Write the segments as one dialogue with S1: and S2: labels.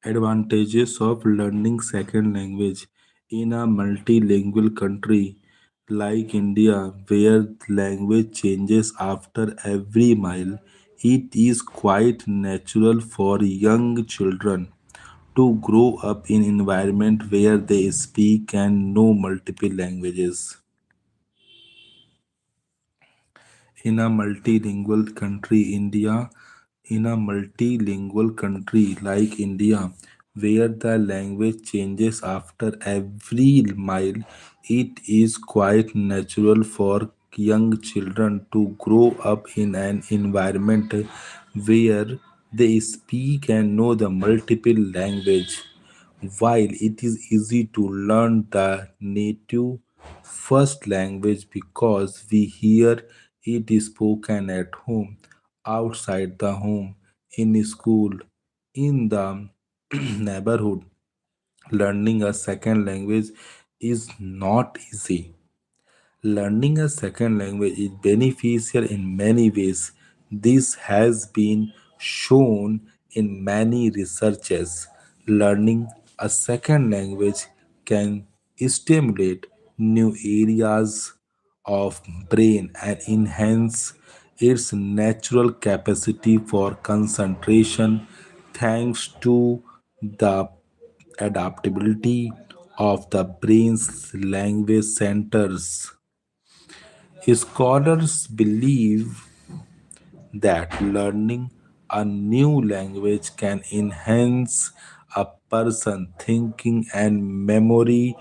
S1: Advantages of learning second language in a multilingual country like India, where language changes after every mile. It is quite natural for young children to grow up in environment where they speak and know multiple languages. In a multilingual country india in a multilingual country like India, where the language changes after every mile, it is quite natural for young children to grow up in an environment where they speak and know the multiple language. While it is easy to learn the native first language because we hear it is spoken at home, outside the home, in school, in the neighborhood, learning a second language is not easy. Learning a second language is beneficial in many ways. This has been shown in many researches. Learning a second language can stimulate new areas of brain and enhance its natural capacity for concentration thanks to the adaptability of the brain's language centers. Scholars believe that learning a new language can enhance a person's thinking and memory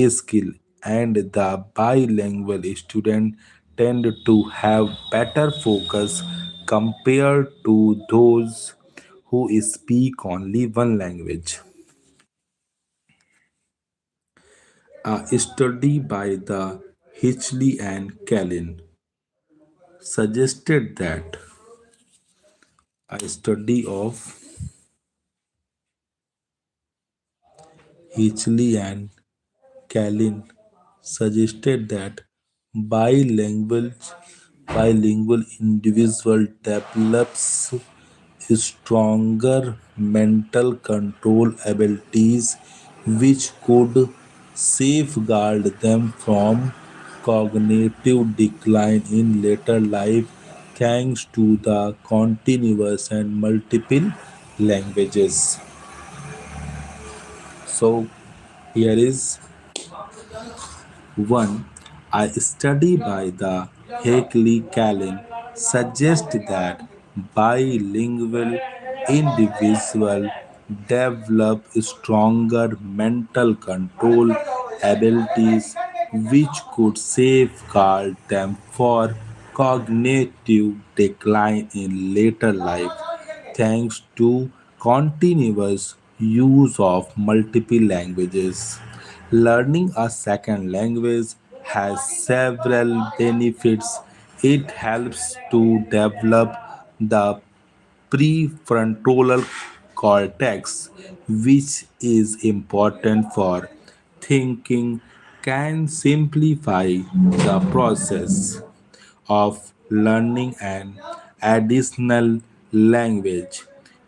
S1: skill, and the bilingual students tend to have better focus compared to those who speak only one language. A study by the Hitchley and Callan suggested that a study of Hitchley and Callan suggested that bilingual bilingual individual develops stronger mental control abilities which could safeguard them from cognitive decline in later life thanks to the continuous and multiple languages. So here is one, a study by the Haley Callan suggests that bilingual individuals develop stronger mental control abilities which could safeguard them for cognitive decline in later life thanks to continuous use of multiple languages. Learning a second language has several benefits. It helps to develop the prefrontal cortex, which is important for thinking, can simplify the process of learning an additional language.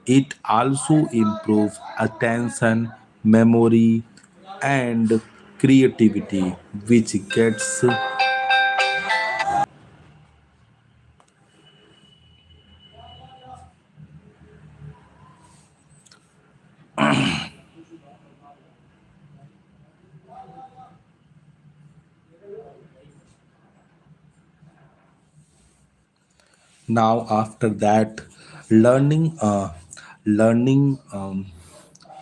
S1: It also improves attention, memory, and creativity, which gets now after that learning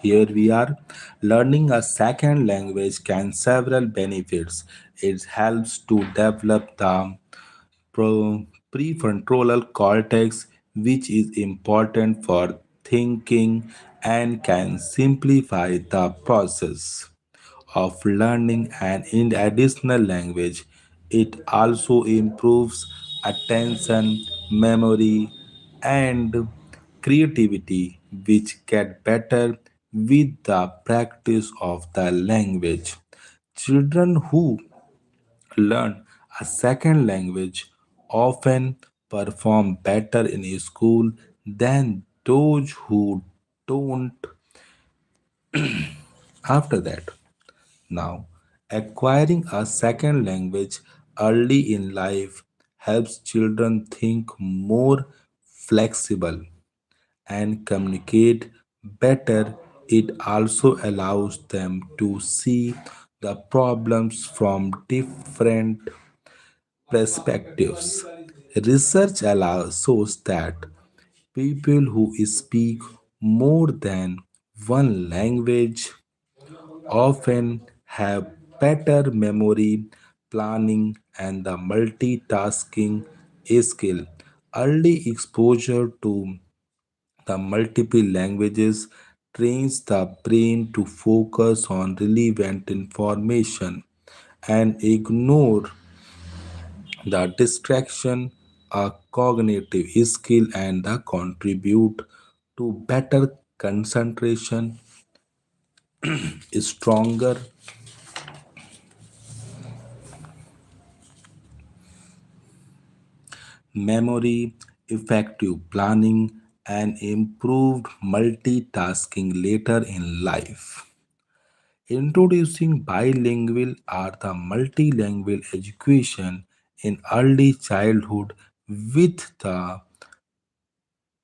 S1: here we are learning a second language can several benefits. It helps to develop the prefrontal cortex, which is important for thinking and can simplify the process of learning an additional language. It also improves attention, memory, and creativity, which get better with the practice of the language. Children who learn a second language often perform better in school than those who don't. After that, now, acquiring a second language early in life helps children think more flexible and communicate better. It also allows them to see the problems from different perspectives. Research shows that people who speak more than one language often have better memory, planning, and the multitasking skill. Early exposure to the multiple languages trains the brain to focus on relevant information and ignore the distraction, a cognitive skill, and the contribute to better concentration, stronger memory, effective planning, and improved multitasking later in life. Introducing bilingual or the multilingual education in early childhood with the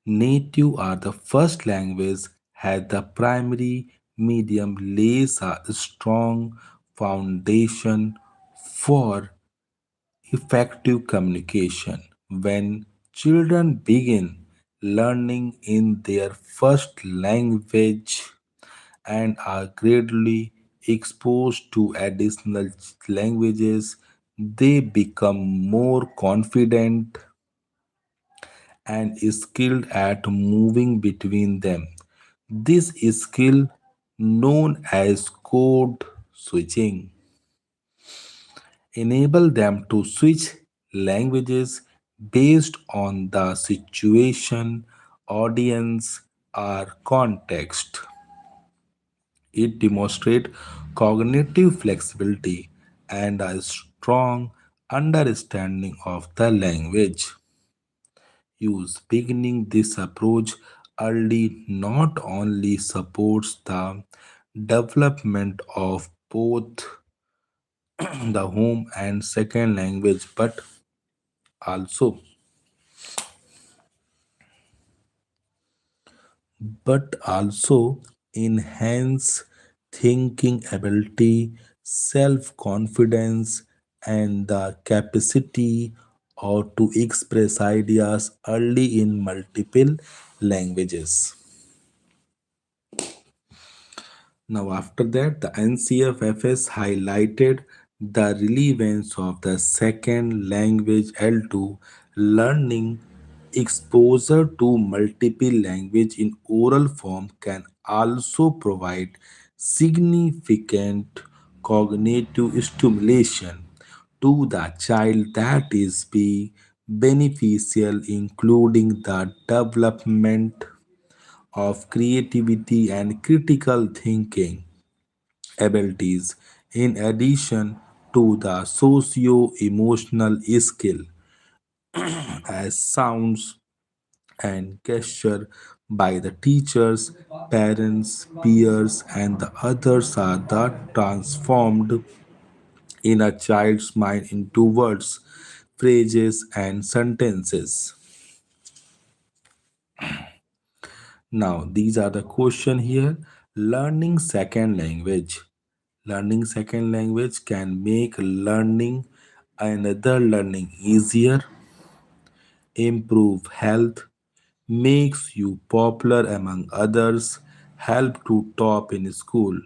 S1: native or the first language as the primary medium lays a strong foundation for effective communication. When children begin learning in their first language and are gradually exposed to additional languages, they become more confident and skilled at moving between them. This skill, known as code switching, enable them to switch languages based on the situation, audience, or context. It demonstrates cognitive flexibility and a strong understanding of the language use. Beginning this approach early not only supports the development of both the home and second language also enhance thinking ability, self confidence, and the capacity or to express ideas early in multiple languages. Now, after that, the NCFFS highlighted the relevance of the second language L2 learning. Exposure to multiple language in oral form can also provide significant cognitive stimulation to the child that is be beneficial, including the development of creativity and critical thinking abilities, in addition to the socio emotional skill as sounds and gesture by the teachers, parents, peers, and the others are that transformed in a child's mind into words, phrases, and sentences. Now, these are the question here. Learning second language. Learning second language can make learning another learning easier, improve health, makes you popular among others, help to top in school.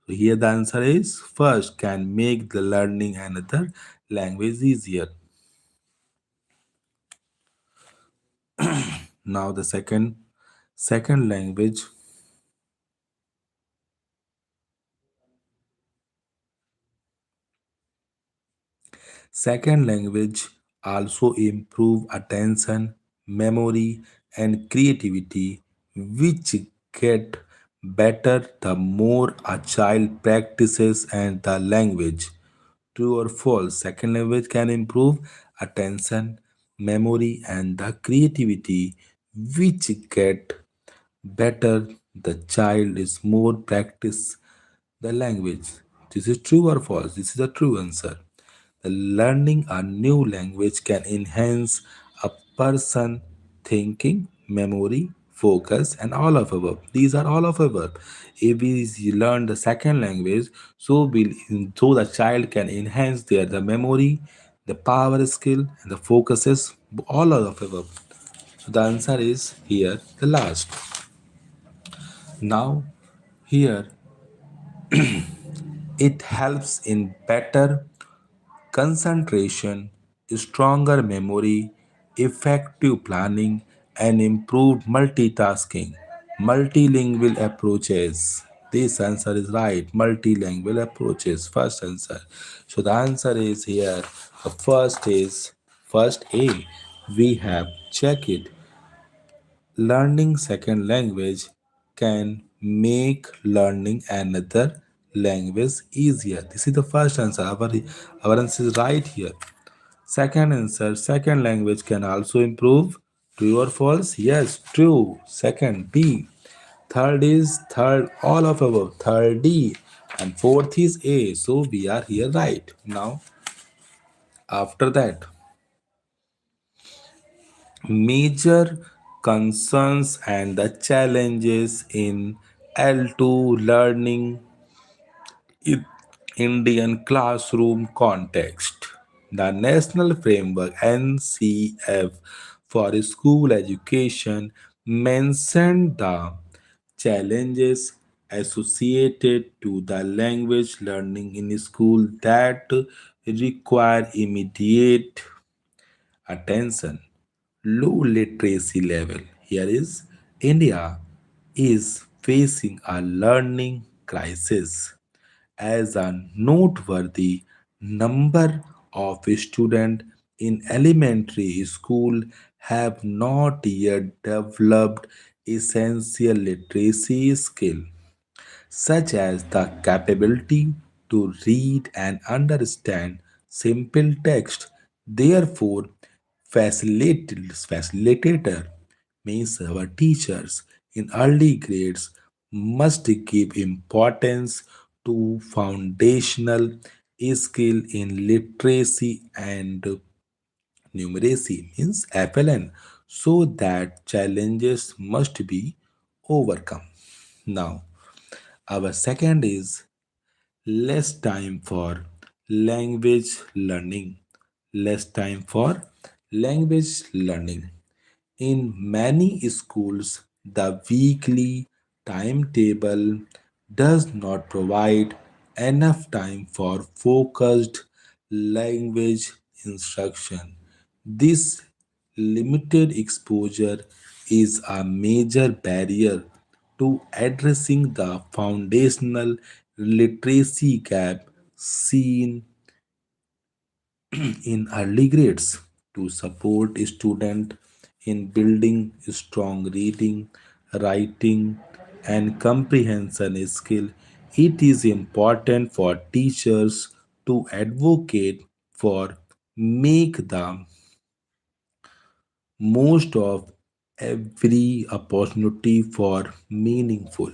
S1: So here the answer is first can make the learning another language easier. Now the second language. Second language also improve attention, memory, and creativity, which get better the more a child practices and the language. True or false? Second language can improve attention, memory, and the creativity, which get better the child is more practice the language. This is true or false? This is a true answer. The learning a new language can enhance a person thinking, memory, focus, and all of above. These are all of above. If we learn the second language, so the child can enhance the memory, the power skill, and the focuses, all of above. So the answer is here the last. Now here it helps in better concentration, stronger memory, effective planning, and improved multitasking. Multilingual approaches. This answer is right. Multilingual approaches. First answer. So the answer is here. The first is first A. We have check it. Learning second language can make learning another language easier. This is the first answer. Our answer is right here. Second answer, second language can also improve. True or false? Yes, true. Second, B. Third is third, all of above. Third, D. And fourth is A. So we are here right. Now, after that, major concerns and the challenges in L2 learning in Indian classroom context. The National Framework NCF for School Education mentioned the challenges associated to the language learning in school that require immediate attention. Low literacy level. Here is India is facing a learning crisis as a noteworthy number of students in elementary school have not yet developed essential literacy skill such as the capability to read and understand simple text. Therefore, facilitator means our teachers in early grades must give importance to foundational skill in literacy and numeracy means FLN so that challenges must be overcome. Now, our second is less time for language learning. Less time for language learning. In many schools, the weekly timetable does not provide enough time for focused language instruction. This limited exposure is a major barrier to addressing the foundational literacy gap seen in early grades to support students in building strong reading, writing, and comprehension skill. It is important for teachers to advocate for make the most of every opportunity for meaningful.